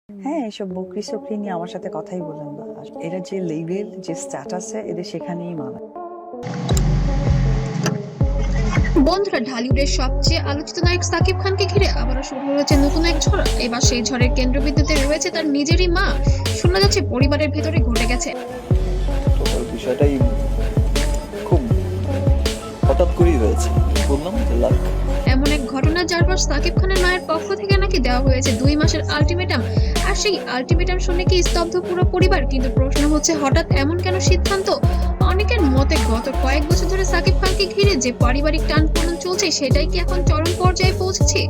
হ্যাঁ, এসব বকরি-চকরি নিয়ে আমার সাথে কথাই বলেন না। আর এরা যে লেভেল, যে স্ট্যাটাসে এদের সেখানেই মানায়। বন্ধুরা, ঢালিউডের সবচেয়ে আলোচিত নায়ক সাকিব খানকে ঘিরে আবারও শুরু হয়েছে নতুন এক ঝড়। এবার সেই ঝড়ের কেন্দ্রবিন্দুতে রয়েছে তার নিজেরই মা। শোনা যাচ্ছে পরিবারের ভেতরে ঘটে গেছে টোটাল বিষয়টাই খুব হঠাৎ করেই হয়েছে। বললাম যে লাক। এমন এক ঘটনা, যার পর সাকিব খানের মায়ের পক্ষ থেকে নাকি দেওয়া হয়েছে 2 মাসের আলটিমেটাম। আর সেই আলটিমেটাম শুনে কি স্তব্ধ পুরো পরিবার? কিন্তু প্রশ্ন হচ্ছে, হঠাৎ এমন কেন সিদ্ধান্ত? অনেকের মতে গত কয়েক বছর ধরে সাকিব খানকে ঘিরে যে পারিবারিক টানপোড়েন চলছে, সেটাই কি এখন চরম পর্যায়ে পৌঁছেছে?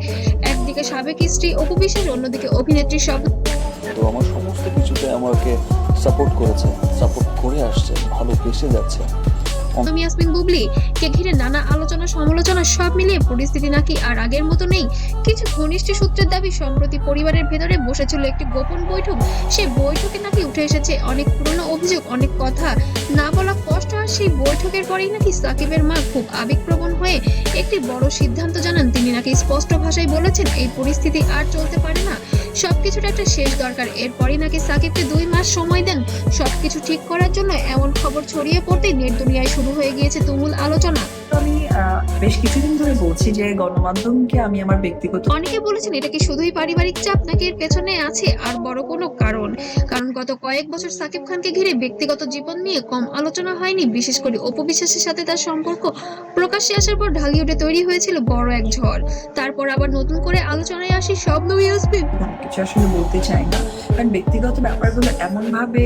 একদিকে সাবেক স্ত্রী অপু বিশ্বাস, অন্যদিকে অভিনেত্রী স্বপ্ন। তো আমার সমস্ত কিছুতে আমাকে সাপোর্ট করেছে, সাপোর্ট করে আসছে, ভালোবেসে যাচ্ছে। ইয়াসমিন বুবলি কে ঘিরে নানা আলোচনা সমালোচনা, সব মিলিয়ে পরিস্থিতি নাকি আর আগের মতো নেই। কিছু ঘনিষ্ঠ সূত্রের দাবি, সম্প্রতি পরিবারের ভেতরে বসেছিল একটি গোপন বৈঠক। সেই বৈঠকে নাকি উঠে এসেছে অনেক পুরনো অভিযোগ, অনেক কথা না বলা কষ্ট। আর সেই বৈঠকের পরেই নাকি সাকিবের মা খুব আবেগপ্রবণ হয়ে একটি বড় সিদ্ধান্ত জানান। তিনি নাকি স্পষ্ট ভাষায় বলেছেন, এই পরিস্থিতি আর চলতে পারে না, সবকিছুর একটা শেষ দরকার। এরপরই নাকি সাকিবকে 2 মাস সময় দেন সবকিছু ঠিক করার জন্য। এমন খবর ছড়িয়ে পড়তেই নেট দুনিয়ায় শুরু হয়ে গিয়েছে তুমুল আলোচনা। তো আমি বেশ কিছুদিন ধরে বলছি যে গণমাধ্যমকে আমি আমার ব্যক্তিগত অনেকে বলেছেন, এটা কি শুধুই পারিবারিক চাপ, নাকি এর পেছনে আছে আর বড় কোনো কারণ? কারণ গত কয়েক বছর সাকিব খানকে ঘিরে ব্যক্তিগত জীবন নিয়ে কম আলোচনা হয়নি। বিশেষ করে অপু বিশ্বাসের সাথে তার সম্পর্ক প্রকাশ্যে আসার পর ঢালিউডে তৈরি হয়েছিল বড় এক ঝড়। তারপর আবার নতুন করে আলোচনায় আসি স্বপ্ন ইয়াসমিন। কোনো কিছু আসলে বলতে চাই না, কারণ ব্যক্তিগত ব্যাপারগুলো এমন ভাবে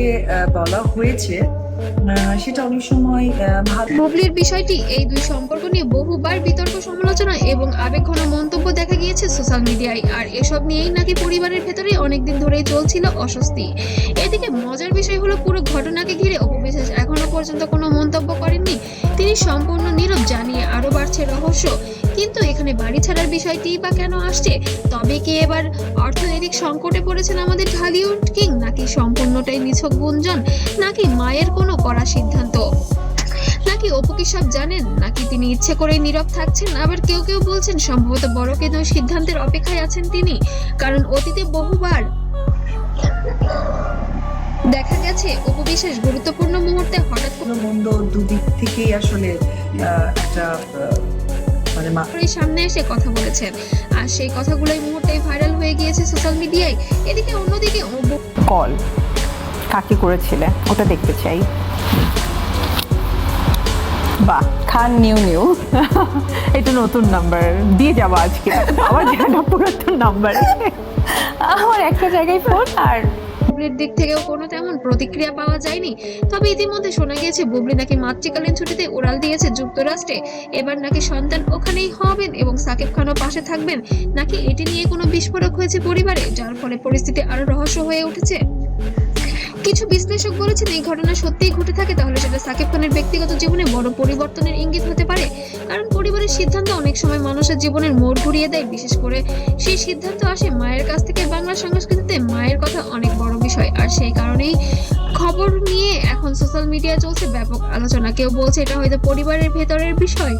বলা হয়েছে, সেটা অনেক সময় ভালো। বুবলির বিষয়টি, এই দুই সম্পর্ক নিয়ে বহুবার বিতর্ক, সমালোচনা এবং আবেগঘন মন্তব্য দেখা গিয়েছে সোশ্যাল মিডিয়ায়। আর এসব নিয়েই নাকি পরিবারের ভেতরে অনেকদিন ধরেই চলছিল অস্বস্তি। এদিকে মজার বিষয় হলো, পুরো ঘটনাকে ঘিরে অপু বিশ্বাস এখনো পর্যন্ত কোনো মন্তব্য করেননি। তিনি সম্পূর্ণ নীরব, জানিয়ে আরো বাড়ছে রহস্য। কিন্তু এখানে বাড়ি ছাড়ার বিষয়টি বা কেন আসছে? তবে কি এবার অর্থনৈতিক সংকটে পড়েছেন আমাদের ঢালিউড কিং, নাকি সম্পূর্ণটাই নিছক গুঞ্জন, নাকি মায়ের কোনো কড়া সিদ্ধান্ত? নাকি অপু কি সব জানেন, নাকি তিনি ইচ্ছে করেই নীরব থাকছেন? আবার কেউ কেউ বলছেন, সম্ভবত বড় কোনো সিদ্ধান্তের অপেক্ষায় আছেন তিনি। কারণ অতীতে বহুবার দেখা গেছে অপু বিশ্বাস গুরুত্বপূর্ণ মুহূর্তে হঠাৎ কোনো মন্দ দুদিক থেকেই আসলে একটা মানে করে সামনে এসে কথা বলেছেন। আর সেই কথাগুলোই মুহূর্তেই ভাইরাল হয়ে গিয়েছে সোশ্যাল মিডিয়ায়। এদিকে অন্যদিকে কল কাকে করেছিলে ওটা দেখতে চাই। বাহ, খান নিউ এটা নতুন নাম্বার দিয়ে যাবো আজকে। আবার জানা পুরাতন নাম্বার, আমার একটা জায়গায় ফোন। আর বুবলির দিক থেকেও কোনো তেমন প্রতিক্রিয়া পাওয়া যায়নি। তবে ইতিমধ্যে শোনা গিয়েছে, বুবলি নাকি মাতৃকালীন ছুটিতে উড়াল দিয়েছে যুক্তরাষ্ট্রে। এবার নাকি সন্তান ওখানেই হবেন এবং সাকিব খানও পাশে থাকবেন। নাকি এটি নিয়ে কোনো বিস্ফোরক হয়েছে পরিবারে, যার ফলে পরিস্থিতি আরো রহস্য হয়ে উঠেছে? কিছু বিশ্লেষক বলেছেন, এই ঘটনা সত্যিই ঘটে থাকে, তাহলে সেটা সাকিব খানের ব্যক্তিগত জীবনে বড় পরিবর্তনের ইঙ্গিত হতে পারে। কারণ পরিবারের সিদ্ধান্ত অনেক সময় মানুষের জীবনের মোড় ঘুরিয়ে দেয়। বিশেষ করে সেই সিদ্ধান্ত আসে মায়ের কাছ থেকে। বাংলা সংস্কৃতিতে মায়ের কথা অনেক বড় বিষয়, আর সেই কারণেই খবর নিয়ে এখন সোশ্যাল মিডিয়ায় চলছে ব্যাপক আলোচনা। কেউ বলছে এটা হয়তো পরিবারের ভেতরের বিষয়,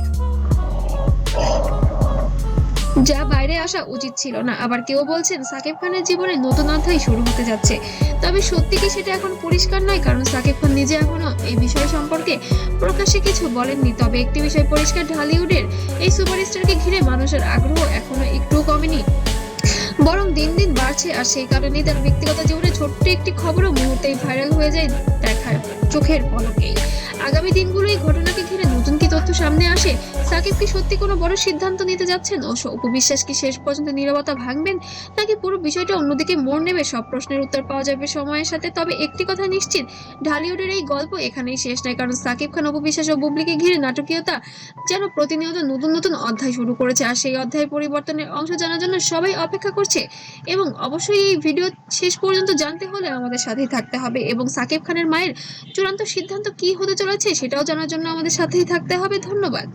যা বাইরে আসা উচিত ছিল না। আবার কেউ বলছেন সাকিব খানের জীবনে নতুন অধ্যায় শুরু হতে যাচ্ছে। তবে সত্যি কি সেটা এখন পরিষ্কার নয়, কারণ সাকিব খান নিজে এখনো এই বিষয় সম্পর্কে প্রকাশ্যে কিছু বলেননি। তবে একটি বিষয় পরিষ্কার, ঢালিউডের এই সুপারস্টারকে ঘিরে মানুষের আগ্রহ এখনো একটুও কমেনি, বরং দিন দিন বাড়ছে। আর সেই কারণেই তার ব্যক্তিগত জীবনে ছোট্ট একটি খবরও মুহূর্তেই ভাইরাল হয়ে যায় দেখার চোখের পলকেই। আগামী দিনগুলো এই ঘটনাকে ঘিরে নতুন কি তথ্য সামনে আসে? সাকিব কি সত্যি কোনো বড় সিদ্ধান্ত নিতে যাচ্ছেন? ও অপু বিশ্বাস কি শেষ পর্যন্ত নীরবতা ভাঙবেন, নাকি পুরো বিষয়টা অন্যদিকে মোড় নেবে? সব প্রশ্নের উত্তর পাওয়া যাবে সময়ের সাথে। তবে একটি কথা নিশ্চিত, ঢালিউডের এই গল্প এখানেই শেষ নয়। কারণ সাকিব খান, অপু বিশ্বাস ও বুবলিকে ঘিরে নাটকীয়তা যেন প্রতিনিয়ত নতুন নতুন অধ্যায় শুরু করেছে। আর সেই অধ্যায়ের পরিবর্তনের অংশ জানার জন্য সবাই অপেক্ষা করছে। এবং অবশ্যই এই ভিডিও শেষ পর্যন্ত জানতে হলে আমাদের সাথেই থাকতে হবে, এবং সাকিব খানের মায়ের চূড়ান্ত সিদ্ধান্ত কি হতে চলেছে সেটাও জানার জন্য আমাদের সাথেই থাকতে হবে। ধন্যবাদ।